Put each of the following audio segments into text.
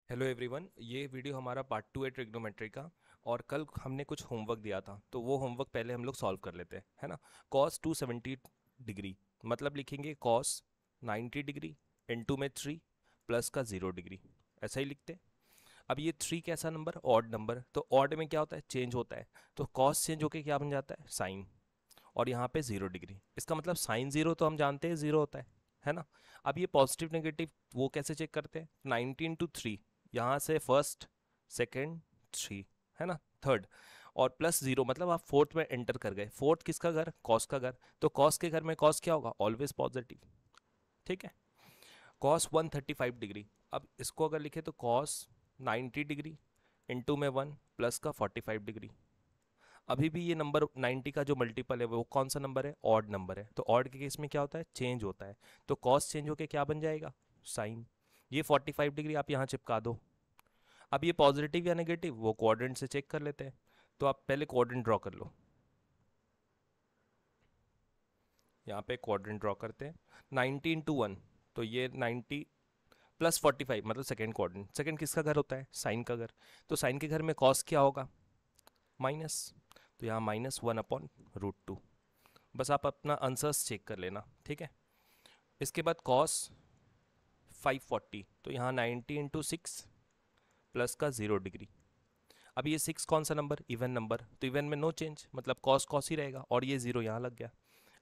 Hello everyone, ये video हमारा part 2 है ट्रिग्नोमेट्री का। और कल हमने कुछ होमवर्क दिया था, तो वो होमवर्क पहले हम लोग सॉल्व कर लेते हैं, है ना। कॉस 270 डिग्री, मतलब लिखेंगे कॉस 90 डिग्री इनटू में 3 प्लस का 0 डिग्री, ऐसा ही लिखते हैं। अब ये 3 कैसा नंबर, ऑड नंबर, तो ऑड में क्या होता है, चेंज होता है। तो कॉस चेंज होके क्या बन जाता है, साइन। और यहाँ पे 0 डिग्री, इसका मतलब साइन 0 तो हम जानते हैं 0 होता है ना। अब ये पॉजिटिव नेगेटिव वो कैसे चेक करते हैं, 19 to 3, यहाँ से फर्स्ट, सेकेंड, थ्री, है ना, थर्ड, और प्लस 0 मतलब आप फोर्थ में एंटर कर गए। फोर्थ किसका घर, कॉस का घर, तो कॉस के घर में कॉस क्या होगा, ऑलवेज पॉजिटिव। ठीक है। कॉस 135 डिग्री, अब इसको अगर लिखे तो कॉस 90 डिग्री इंटू में 1 प्लस का 45 डिग्री। अभी भी ये नंबर 90 का जो मल्टीपल है वो कौन सा नंबर है, ऑड नंबर है। तो ऑड के केस में क्या होता है, चेंज होता है। तो कॉस चेंज होके क्या बन जाएगा, साइन। ये 45 डिग्री आप यहाँ चिपका दो। अब ये पॉजिटिव या नेगेटिव वो क्वाड्रेंट से चेक कर लेते हैं। तो आप पहले क्वाड्रेंट ड्रॉ कर लो। यहाँ पे क्वाड्रेंट ड्रॉ करते हैं। 90 into 1, तो ये 90 प्लस 45 मतलब सेकेंड क्वाड्रेंट। सेकेंड किसका घर होता है, साइन का घर। तो साइन के घर में कॉस क्या होगा, माइनस। तो यहाँ -1/√2। बस आप अपना आंसर्स चेक कर लेना, ठीक है। इसके बाद कॉस 540, तो यहाँ 90 into 6 प्लस का 0 डिग्री। अब ये 6 कौन सा नंबर, इवन नंबर, तो इवन में नो चेंज, मतलब कॉस कॉस ही रहेगा, और ये 0 यहाँ लग गया।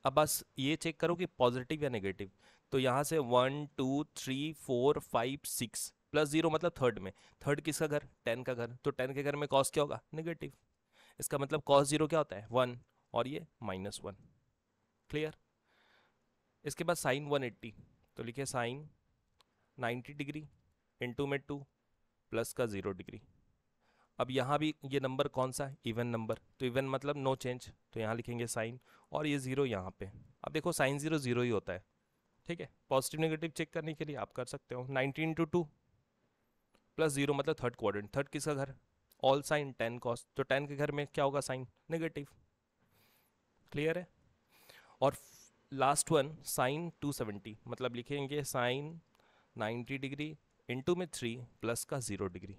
अब बस ये चेक करो कि पॉजिटिव या नेगेटिव। तो यहाँ से 1 2 3 4 5 6 प्लस 0 मतलब थर्ड में। थर्ड किसका घर, 10 का घर, तो 10 के घर में कॉस क्या होगा, नेगेटिव। इसका मतलब कॉस 0 क्या होता है, 1, और ये -1। क्लियर। इसके बाद साइन 180, तो लिखे साइन 90 डिग्री इंटू में 2 प्लस का 0 डिग्री। अब यहाँ भी ये नंबर कौन सा है, इवन नंबर, तो इवन मतलब नो चेंज, तो यहाँ लिखेंगे साइन, और ये 0 यहाँ पे। अब देखो साइन 0 0 ही होता है, ठीक है। पॉजिटिव नेगेटिव चेक करने के लिए आप कर सकते हो। 90 into 2 प्लस 0 मतलब थर्ड क्वाड्रेंट। थर्ड किसका घर, ऑल साइन 10 कॉस, तो 10 के घर में क्या होगा, साइन नेगेटिव। क्लियर है। और लास्ट वन साइन 270, मतलब लिखेंगे साइन 90 डिग्री इंटू में 3 प्लस का 0 डिग्री।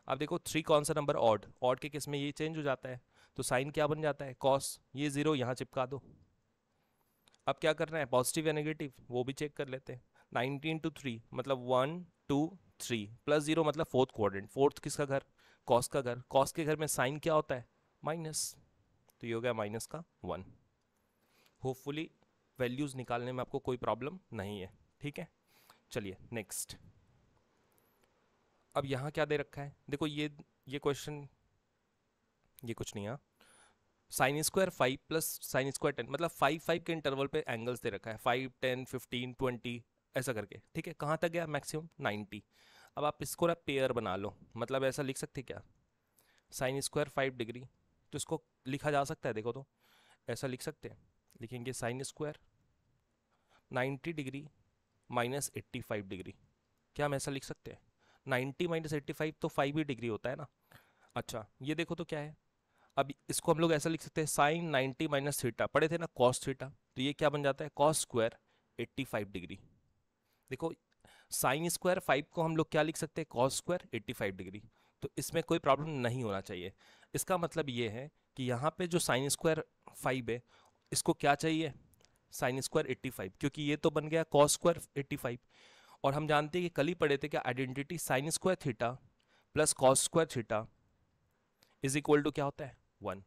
अब देखो 3 कौन सा नंबर, ऑड, ऑड के केस में ये चेंज हो जाता है। तो साइन क्या बन जाता है, कॉस, ये 0 यहाँ चिपका दो। अब क्या करना है, पॉजिटिव या नेगेटिव वो भी चेक कर लेते हैं। 19 into 3 मतलब 1 2 3 प्लस 0 मतलब फोर्थ क्वाड्रेंट। फोर्थ किसका घर, कॉस का घर। कॉस के घर में साइन क्या होता है, माइनस, तो ये हो गया -1। होपफुली वैल्यूज निकालने में आपको कोई प्रॉब्लम नहीं है, ठीक है। चलिए नेक्स्ट। अब यहाँ क्या दे रखा है, देखो ये क्वेश्चन, ये कुछ नहीं है। Sine square 5 plus sine square 10, मतलब 5 5 के इंटरवल पे एंगल्स दे रखा है, 5 10 15 20 ऐसा करके, ठीक है। कहाँ तक गया, मैक्सिमम 90। अब आप इसको ना पेयर बना लो, मतलब ऐसा लिख सकते क्या, साइन स्क्वायर 5 डिग्री, तो इसको लिखा जा सकता है, देखो तो ऐसा लिख सकते हैं। लिखेंगे साइन स्क्वायर 90 डिग्री -85 डिग्री। क्या हम ऐसा लिख सकते हैं, 90 -85 तो 5 ही डिग्री होता है ना। अच्छा ये देखो तो क्या है, अब इसको हम लोग ऐसा लिख सकते हैं, साइन 90 माइनस थीटा, पढ़े थे ना कॉस थीटा, तो ये क्या बन जाता है, कॉस स्क्वायर 85 डिग्री। देखो साइन स्क्वायर 5 को हम लोग क्या लिख सकते हैं, कॉस स्क्वायर 85 डिग्री। तो इसमें कोई प्रॉब्लम नहीं होना चाहिए। इसका मतलब ये है कि यहाँ पे जो साइन स्क्वायर 5 है, इसको क्या चाहिए, साइन स्क्वायर 85, क्योंकि ये तो बन गया कॉस स्क्वायर 85। और हम जानते हैं कि कल ही पढ़े थे कि identity sine square theta plus cos square theta is equal to क्या होता है, 1।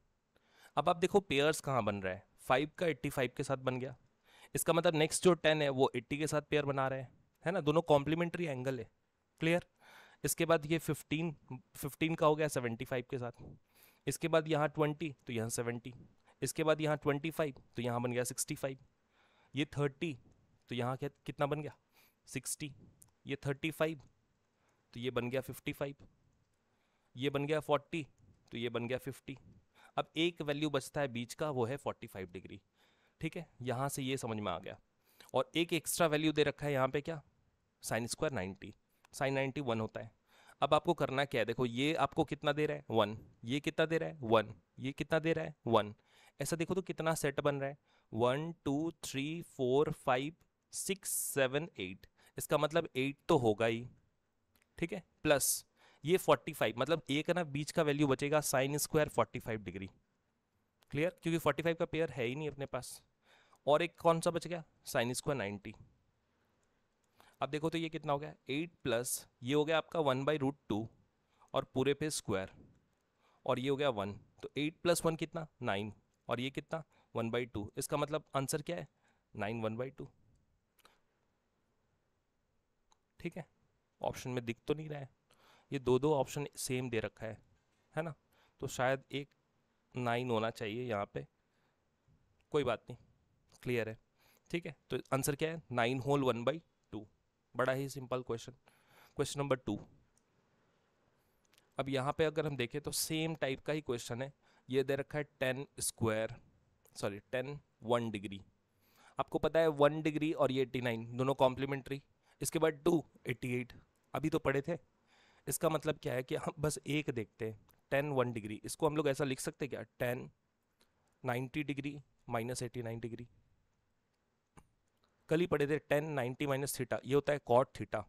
अब आप देखो पेयर्स कहाँ बन रहा है, 5 का 85 के साथ बन गया। इसका मतलब नेक्स्ट जो 10 है वो 80 के साथ पेयर बना रहे हैं, है ना, दोनों कॉम्प्लीमेंट्री एंगल है। क्लियर। इसके बाद ये 15 का हो गया 75 के साथ। इसके बाद यहाँ 20 तो यहाँ 70। इसके बाद यहाँ 25 तो यहाँ बन गया 65। ये 30 तो यहाँ क्या कितना बन गया, 60। ये 35 तो ये बन गया 55। ये बन गया 40 तो ये बन गया 50। अब एक वैल्यू बचता है बीच का, वो है 45 डिग्री। ठीक है, यहाँ से ये समझ में आ गया। और एक एक्स्ट्रा वैल्यू दे रखा है यहाँ पे, क्या, साइन स्क्वायर 90। साइन 90 1 होता है। अब आपको करना क्या है, देखो ये आपको कितना दे रहा है, 1। ये कितना दे रहा है, 1। ये कितना दे रहा है, 1। ऐसा देखो तो कितना सेट बन रहा है, 1 2 3 4 5 6 7 8। इसका मतलब 8 तो होगा ही, ठीक है, प्लस ये 45, मतलब एक है ना बीच का वैल्यू बचेगा साइन स्क्वायर 45 डिग्री। क्लियर, क्योंकि 45 का पेयर है ही नहीं अपने पास। और एक कौन सा बच गया, साइन स्क्वायर 90। अब देखो तो ये कितना हो गया, 8 प्लस ये हो गया आपका 1/√2 और पूरे पे स्क्वायर, और ये हो गया 1, तो 8 + 1 कितना 9, और ये कितना 1/2। इसका मतलब आंसर क्या है 9 1/2। ठीक है, ऑप्शन में दिख तो नहीं रहा है, ये दो दो ऑप्शन सेम दे रखा है ना, तो शायद एक 9 होना चाहिए यहाँ पे, कोई बात नहीं, क्लियर है। ठीक है, तो आंसर क्या है 9 होल 1/2। बड़ा ही सिंपल क्वेश्चन। Question number 2। अब यहाँ पे अगर हम देखें तो सेम टाइप का ही क्वेश्चन है, ये दे रखा है 10 1 डिग्री। आपको पता है 1 डिग्री और ये 89 दोनों कॉम्प्लीमेंट्री, इसके बाद 2 88 अभी तो पढ़े थे। इसका मतलब क्या है कि हम बस एक देखते हैं 10 1 डिग्री, इसको हम लोग ऐसा लिख सकते हैं क्या 10 90 डिग्री माइनस 89 डिग्री। कल ही पढ़े थे 10 90 माइनस थीटा, ये होता है कॉट थीटा।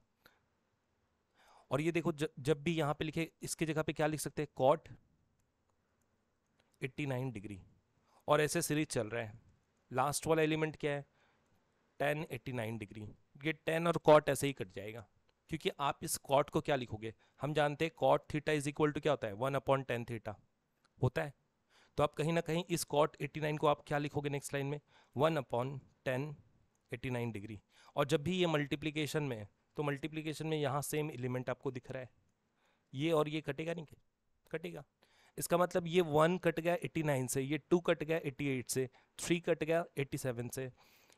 और ये देखो जब भी यहाँ पे लिखे इसकी जगह पे क्या लिख सकते हैं कॉट 89 डिग्री, और ऐसे सीरीज चल रहा है। लास्ट वाला एलिमेंट क्या है 10 89 डिग्री, ये 10 और कॉट ऐसे ही कट जाएगा, क्योंकि आप इस कॉट को क्या लिखोगे, हम जानते हैं cot theta is equal to क्या होता है 1/10 थीटा होता है। तो आप कहीं ना कहीं इस कॉट 89 को आप क्या लिखोगे नेक्स्ट लाइन में 1/10 89 डिग्री। और जब भी ये मल्टीप्लीकेशन में है तो मल्टीप्लीकेशन में यहाँ सेम एलिमेंट आपको दिख रहा है, ये और ये कटेगा नहीं, कटेगा। इसका मतलब ये 1 कट गया 89 से, ये 2 कट गया 88 से, 3 कट गया 87 से,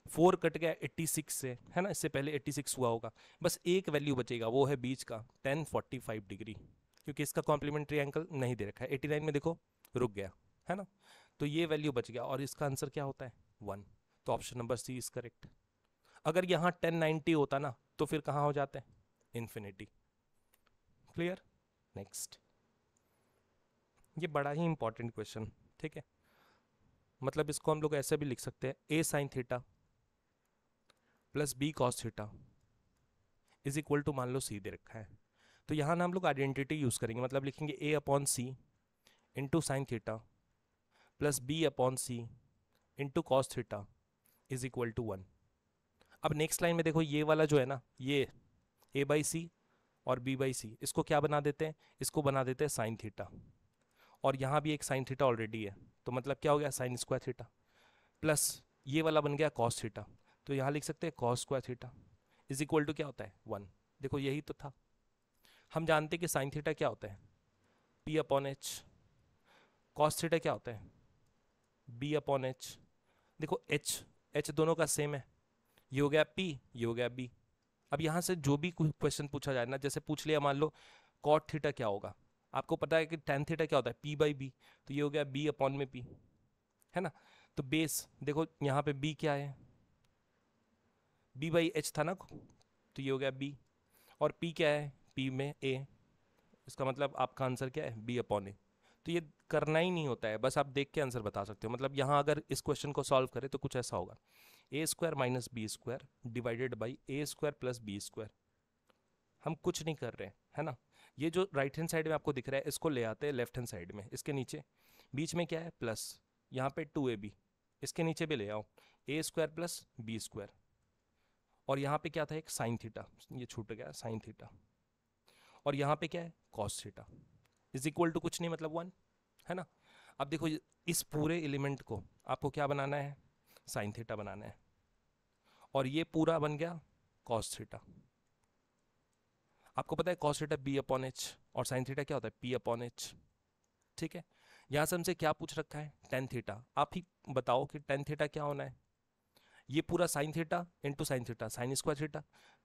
4 कट गया 86 से, है ना, इससे पहले 86 हुआ होगा। बस एक वैल्यू बचेगा, वो है बीच का 1045 डिग्री, क्योंकि इसका कॉम्प्लीमेंट्री एंगल नहीं दे रखा है। 89 में देखो रुक गया, है ना, तो ये वैल्यू बच गया, और इसका आंसर क्या होता है 1। तो option number C is correct. अगर यहाँ 1090 होता ना तो फिर कहाँ हो जाते हैं इन्फिनिटी। Clear, next. ये बड़ा ही इंपॉर्टेंट क्वेश्चन, ठीक है, मतलब इसको हम लोग ऐसे भी लिख सकते हैं a sin theta plus b cos theta is equal to, मान लो c दे रखा है, तो यहाँ ना हम लोग आइडेंटिटी यूज करेंगे, मतलब लिखेंगे a/c into sine theta plus b/c into cos theta is equal to 1। अब नेक्स्ट लाइन में देखो ये वाला जो है ना, ये a/c और b/c, इसको क्या बना देते हैं, इसको बना देते हैं साइन थीटा, और यहाँ भी एक साइन थीटा ऑलरेडी है, तो मतलब क्या हो गया साइन स्क्वायर थीटा, प्लस ये वाला बन गया कॉस थीटा, तो यहाँ लिख सकते हैं cos square theta is equal to क्या होता है 1। देखो यही तो था, हम जानते हैं कि साइन थीटा क्या होता है p/h, कॉस थीटा क्या होता है b/h। देखो h दोनों का सेम है, ये हो गया p, ये हो गया b। अब यहाँ से जो भी क्वेश्चन पूछा जाए ना, जैसे पूछ लिया मान लो कॉट थीटा क्या होगा, आपको पता है कि टेन थीटा क्या होता है p/b, तो ये हो गया b/p, है ना। तो बेस देखो यहाँ पे b क्या है b/h था ना, तो ये हो गया b, और p क्या है p में a, इसका मतलब आपका आंसर क्या है b/a। तो ये करना ही नहीं होता है, बस आप देख के आंसर बता सकते हो। मतलब यहाँ अगर इस क्वेश्चन को सॉल्व करें तो कुछ ऐसा होगा a² minus b² divided by a² plus b²। हम कुछ नहीं कर रहे हैं, है ना। ये जो राइट हैंड साइड में आपको दिख रहा है इसको ले आते हैं लेफ्ट हैंड साइड में, इसके नीचे बीच में क्या है प्लस, यहाँ पे 2ab, इसके नीचे भी ले आओ a² प्लस b², और यहाँ पे क्या था एक साइन थीटा, ये छूट गया साइन थीटा, और यहाँ पे क्या है cos theta is equal to कुछ नहीं मतलब 1, है ना। अब देखो इस पूरे एलिमेंट को आपको क्या बनाना है साइन थीटा बनाना है, और ये पूरा बन गया कॉस थीटा। आपको पता है कॉस थीटा b/h और साइन थीटा क्या होता है p/h, ठीक है। यहाँ से हमसे क्या पूछ रखा है टेन थीटा, आप ही बताओ कि टेन थीटा क्या होना है, ये पूरा sine theta into sine theta sine square theta,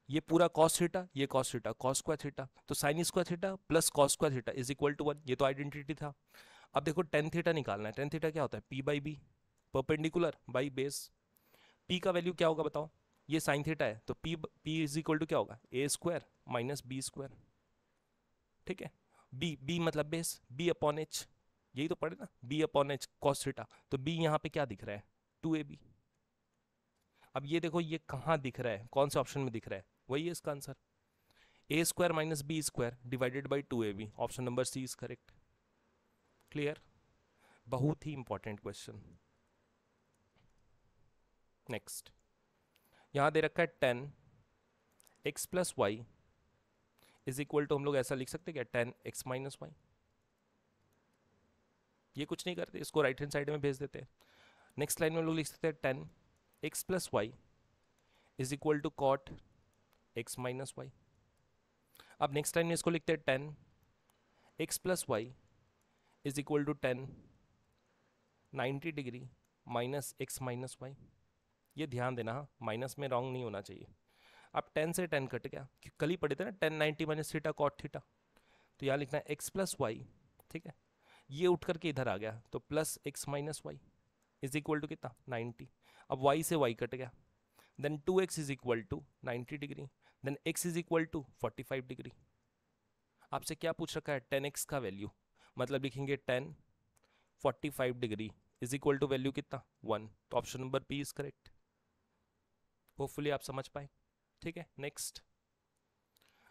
ये पूरा कॉस थीटा ये cos theta cos square theta, तो sine square theta plus cos square theta is equal to 1, ये तो आइडेंटिटी था। अब देखो टेन थीटा निकालना है, टेन थीटा क्या होता है p/b, perpendicular by base. p का वैल्यू क्या होगा बताओ, ये साइन थीटा है तो p इज इक्वल टू क्या होगा a² माइनस b², ठीक है। b मतलब बेस, b/h, यही तो पढ़े ना b/h cos थीटा, तो b यहाँ पे क्या दिख रहा है 2ab। अब ये देखो ये कहाँ दिख रहा है, कौन से ऑप्शन में दिख रहा है, वही है इसका answer. A square minus B square divided by 2ab, option number C is correct. Clear? बहुत ही इंपॉर्टेंट क्वेश्चन। नेक्स्ट, यहां दे रखा है 10x plus Y is equal to, हम लोग ऐसा लिख सकते क्या 10x माइनस वाई। ये कुछ नहीं करते, इसको राइट हैंड साइड में भेज देते हैं। नेक्स्ट लाइन में हम लोग लिख सकते हैं 10x plus Y is equal to cot x minus Y. अब नेक्स्ट लाइन में इसको लिखते हैं 10x plus Y is equal to 90 degree minus x minus Y. ये ध्यान देना, हाँ माइनस में रॉन्ग नहीं होना चाहिए। अब 10 से 10 कट गया, कल ही पढ़े थे ना 10 90 माइनस थीटा कॉट थीटा, तो यहाँ लिखना है x प्लस वाई, ठीक है। ये उठ करके इधर आ गया तो plus x minus Y is equal to कितना 90। अब y से y कट गया, then 2x is equal to 90 degree, then x is equal to 45 degree. आपसे क्या पूछ रखा है 10x का वैल्यू, मतलब लिखेंगे 10 45 degree is equal to value कितना 1, तो option number B is correct. Hopefully आप समझ पाए, ठीक है। नेक्स्ट,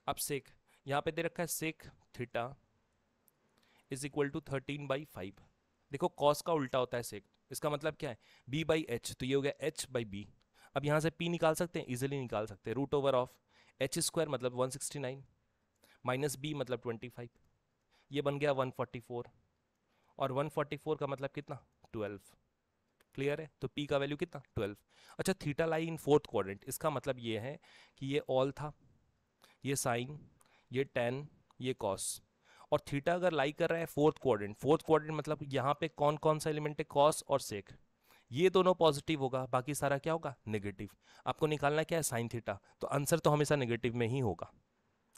अब सेक, यहाँ पे दे रखा है sec theta is equal to 13/5। देखो कॉस का उल्टा होता है सेक, इसका मतलब क्या है b बाई एच, तो ये हो गया h बाई बी। अब यहाँ से p निकाल सकते हैं, इजिली निकाल सकते हैं, root over of h square मतलब 169 माइनस b मतलब 25, ये बन गया 144, और 144 का मतलब कितना 12। क्लियर है? तो p का वैल्यू कितना 12। अच्छा, theta lie in fourth quadrant, इसका मतलब ये है कि ये ऑल था, ये साइन, ये टेन, ये कॉस, और थीटा अगर लाई कर रहा है फोर्थ क्वाड्रेंट, फोर्थ क्वाड्रेंट मतलब यहाँ पे कौन कौन सा एलिमेंट है कॉस और सेक, ये दोनों पॉजिटिव होगा, बाकी सारा क्या होगा नेगेटिव। आपको निकालना क्या है साइन थीटा, तो आंसर तो हमेशा नेगेटिव में ही होगा,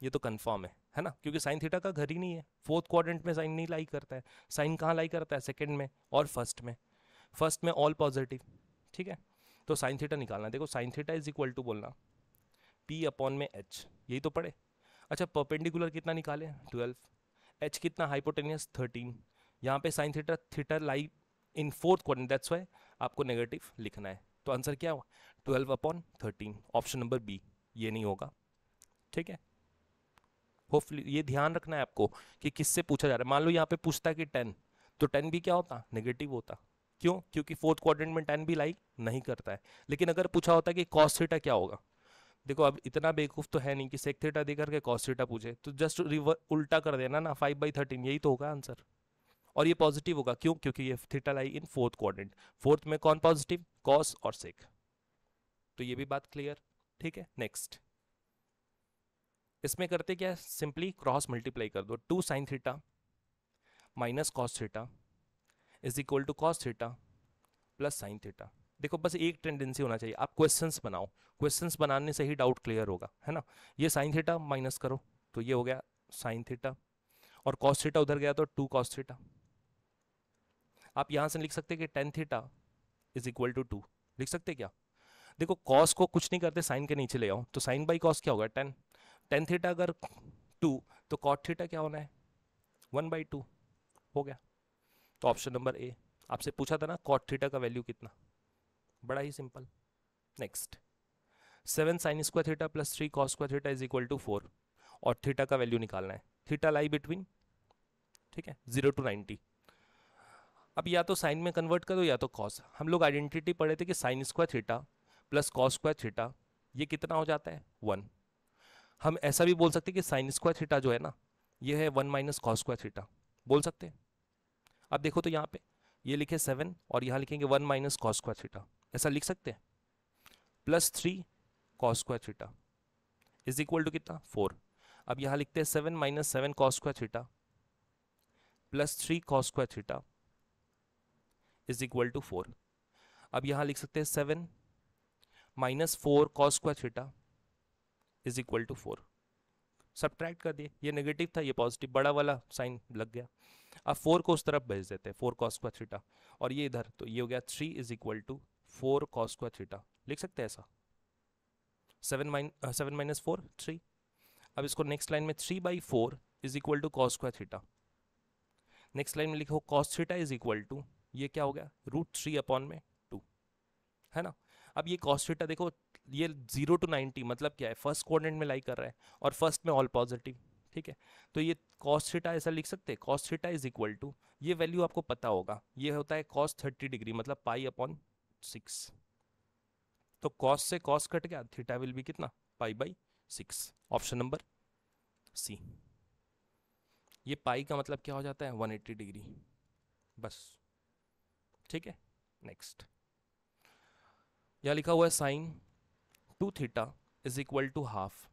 ये तो कंफर्म है ना, क्योंकि साइन थीटा का घर ही नहीं है, फोर्थ क्वाड्रेंट में साइन नहीं लाई करता है। साइन कहाँ लाई करता है सेकंड में और फर्स्ट में, फर्स्ट में ऑल पॉजिटिव, ठीक है। तो साइन थीटा निकालना है, देखो sine theta is equal to बोलना p अपॉन में h, यही तो पढ़े। अच्छा, परपेंडिकुलर कितना निकाले 12, h कितना हाइपोटेनियस 13, यहाँ पे sine theta, theta lie in fourth quadrant, that's why आपको नेगेटिव लिखना है। तो आंसर क्या हुआ 12/13, ऑप्शन नंबर बी, ये नहीं होगा, ठीक है। होपफुली ये ध्यान रखना है आपको कि किससे पूछा जा रहा है। मान लो यहाँ पे पूछता है कि 10, तो 10 भी क्या होता नेगेटिव होता, क्यों? क्योंकि फोर्थ क्वाड्रेंट में 10 भी लाई नहीं करता है। लेकिन अगर पूछा होता कि कॉस थीटा क्या होगा, देखो अब इतना बेवकूफ तो है नहीं कि सेक थीटा दे करके कॉस थीटा पूछे, तो जस्ट उल्टा कर देना ना 5/13, यही तो होगा आंसर। और ये पॉजिटिव होगा, क्यों? क्योंकि ये theta lie in fourth quadrant, fourth में कौन पॉजिटिव कॉस और सेक। तो ये भी बात क्लियर, ठीक है। नेक्स्ट, इसमें करते क्या, सिंपली क्रॉस मल्टीप्लाई कर दो, 2 sine theta minus cos theta is equal to cos theta plus sine theta. देखो बस एक टेंडेंसी होना चाहिए, आप क्वेश्चंस बनाओ, क्वेश्चंस बनाने से ही डाउट क्लियर होगा, है ना। ये साइन थीटा माइनस करो तो ये हो गया साइन थीटा, और कॉस थीटा उधर गया तो 2 कॉस थीटा। आप यहां से लिख सकते हैं कि tan theta is equal to 2, लिख सकते क्या? देखो कॉस को कुछ नहीं करते, साइन के नीचे ले आओ, तो साइन बाई कॉस क्या होगा 10, टेन थीटा अगर 2, तो कॉट थीटा क्या होना है 1/2, हो गया। तो ऑप्शन नंबर ए, आपसे पूछा था ना कॉट थीटा का वैल्यू कितना, बड़ा ही simple. Next, 7 sine square theta plus 3 cos square theta is equal to 4, और थीटा का वैल्यू निकालना है, थीटा लाई बिटवीन, ठीक है 0 to 90। अब या तो साइन में कन्वर्ट कर दो या तो कॉस। हम लोग आइडेंटिटी पढ़े थे कि sign square theta plus cos square theta ये कितना हो जाता है 1। हम ऐसा भी बोल सकते हैं कि साइन स्क्वायर थीटा जो है ना, ये है 1 माइनस कॉस स्क्वायर थीटा, बोल सकते हैं। अब देखो तो यहाँ पे ये लिखे 7 और यहाँ लिखेंगे 1 माइनस कॉस स्क्वायर थीटा, ऐसा लिख सकते हैं, plus 3 cos square theta is equal to कितना 4। अब यहाँ लिखते हैं 7 minus 7 cos square theta plus 3 cos square theta is equal to 4। अब यहाँ लिख सकते हैं 7 minus 4 cos square theta is equal to 4। Subtract कर दिए, ये नेगेटिव था ये पॉजिटिव, बड़ा वाला साइन लग गया। अब 4 को उस तरफ भेज देते हैं, 4 कॉस स्क्वायर थीटा, और ये इधर, तो ये हो गया 3 is equal to 4 cos square theta, लिख सकते हैं ऐसा। 7 माइनस 4 3। अब इसको नेक्स्ट लाइन में 3/4 is equal to cos square theta, next line में लिखो cos theta is equal to, ये क्या हो गया √3/2, है ना। अब ये कॉस थीटा देखो ये 0 to 90 मतलब क्या है, फर्स्ट क्वाड्रेंट में लाई कर रहा है और फर्स्ट में ऑल पॉजिटिव, ठीक है। तो ये कॉस थीटा ऐसा लिख सकते हैं, cos theta is equal to, ये वैल्यू आपको पता होगा, ये होता है कॉस 30 डिग्री मतलब पाई/6। तो कॉस से कॉस कट गया, थीटा विल बी कितना, पाई/6। ऑप्शन नंबर सी। ये पाई का मतलब क्या हो जाता है, 180 डिग्री, बस, ठीक है। नेक्स्ट, यहाँ लिखा हुआ है sine 2 theta is equal to half.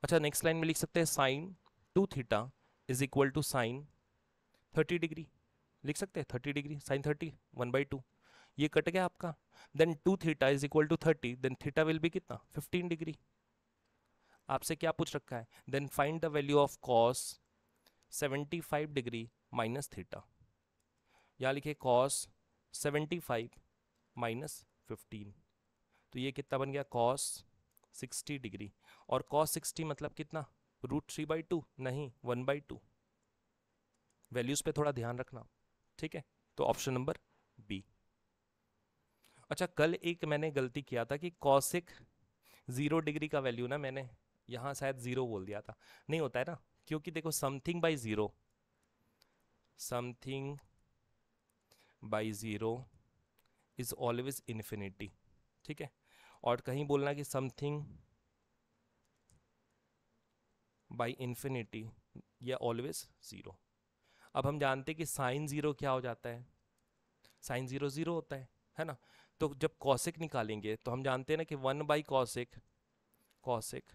अच्छा, नेक्स्ट लाइन में लिख सकते हैं sine 2 theta is equal to sine 30 degree, लिख सकते हैं 30 डिग्री, साइन 30 1/2, ये कट गया आपका। Then 2 theta is equal to 30, then theta will be कितना, 15 डिग्री। आपसे क्या पूछ रखा है, then find the value of cos 75 degree minus theta. यहाँ लिखे कॉस 75 माइनस 15, तो ये कितना बन गया, कॉस 60 डिग्री। और कॉस 60 मतलब कितना, √3/2, नहीं 1/2। वैल्यूज पे थोड़ा ध्यान रखना, ठीक है। तो ऑप्शन नंबर बी। अच्छा, कल एक मैंने गलती किया था कि कॉसिक 0 डिग्री का वैल्यू ना मैंने यहाँ शायद 0 बोल दिया था, नहीं होता है ना, क्योंकि देखो something by zero, something by zero is always infinity, ठीक है। और कहीं बोलना कि समथिंग बाई इन्फिनिटी या ऑलवेज ज़ीरो। अब हम जानते हैं कि साइन 0 क्या हो जाता है, साइन 0 0 होता है ना। तो जब कॉसिक निकालेंगे तो हम जानते हैं ना कि 1/कॉसिक, cosec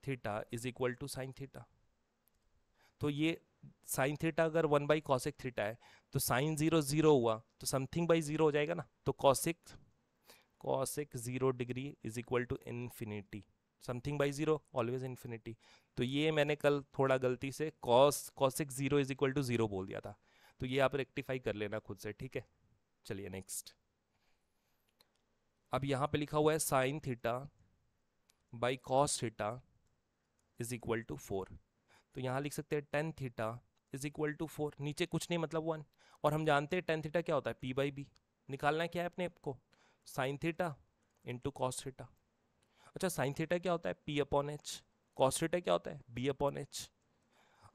theta is equal to sine theta. तो ये साइन थीटा अगर 1/कॉसिक थीटा है तो साइन 0 0 हुआ तो समथिंग बाई 0 हो जाएगा ना, तो cosec cosec 0 degree is equal to infinity, something by 0 always infinity. तो ये मैंने कल थोड़ा गलती से कॉसिक 0 इज इक्वल टू 0 बोल दिया था, तो ये आप रेक्टिफाई कर लेना खुद से, ठीक है। चलिए नेक्स्ट, अब यहाँ पे लिखा हुआ है sine theta by cos theta is equal to 4। तो यहाँ लिख सकते हैं tan theta is equal to 4, नीचे कुछ नहीं मतलब 1। और हम जानते हैं टेन थीटा क्या होता है, p/b। निकालना क्या है अपने को, sign theta into cos theta. अच्छा, साइन थीटा क्या होता है, p/h, कॉस थीटा क्या होता है, b/h।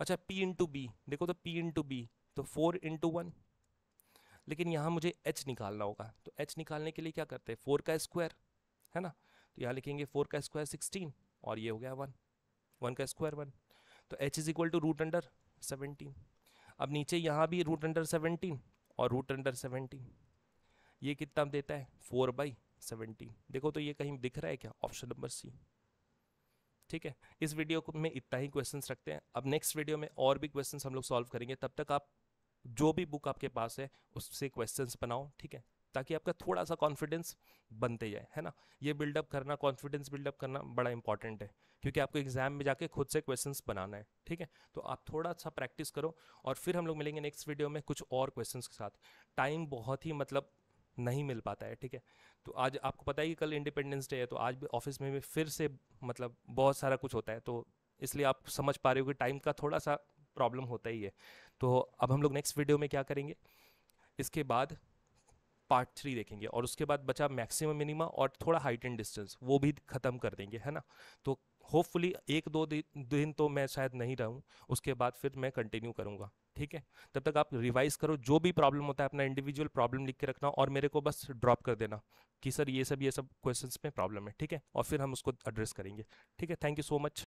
अच्छा, p इंटू बी, देखो तो p इंटू बी तो 4/1, लेकिन यहाँ मुझे h निकालना होगा, तो h निकालने के लिए क्या करते हैं, 4 का स्क्वायर, है ना। तो यहाँ लिखेंगे 4 का स्क्वायर 16 और ये हो गया 1, 1 का स्क्वायर 1। तो h इज इक्वल टू √17। अब नीचे यहाँ भी √17 और √17, ये कितना देता है, 4/17। देखो तो ये कहीं दिख रहा है क्या, ऑप्शन नंबर सी, ठीक है। इस वीडियो में इतना ही क्वेश्चंस रखते हैं, अब नेक्स्ट वीडियो में और भी क्वेश्चंस हम लोग सॉल्व करेंगे। तब तक आप जो भी बुक आपके पास है उससे क्वेश्चंस बनाओ, ठीक है, ताकि आपका थोड़ा सा कॉन्फिडेंस बनते जाए, है ना। ये बिल्डअप करना, कॉन्फिडेंस बिल्डअप करना बड़ा इंपॉर्टेंट है, क्योंकि आपको एग्जाम में जाके खुद से क्वेश्चंस बनाना है, ठीक है। तो आप थोड़ा सा प्रैक्टिस करो और फिर हम लोग मिलेंगे नेक्स्ट वीडियो में कुछ और क्वेश्चंस के साथ। टाइम बहुत ही मतलब नहीं मिल पाता है, ठीक है। तो आज आपको पता है कि कल इंडिपेंडेंस डे है, तो आज भी ऑफिस में भी फिर से मतलब बहुत सारा कुछ होता है, तो इसलिए आप समझ पा रहे हो कि टाइम का थोड़ा सा प्रॉब्लम होता ही है। तो अब हम लोग नेक्स्ट वीडियो में क्या करेंगे, इसके बाद पार्ट 3 देखेंगे और उसके बाद बचा मैक्सिमम मिनिमा और थोड़ा हाइट एंड डिस्टेंस, वो भी ख़त्म कर देंगे, है ना। तो होपफुली 1-2 दिन तो मैं शायद नहीं रहूँ, उसके बाद फिर मैं कंटिन्यू करूँगा, ठीक है। तब तक आप रिवाइज करो, जो भी प्रॉब्लम होता है अपना इंडिविजुअल प्रॉब्लम लिख के रखना और मेरे को बस ड्रॉप कर देना कि सर ये सब क्वेश्चंस में प्रॉब्लम है, ठीक है, और फिर हम उसको एड्रेस करेंगे, ठीक है। Thank you so much.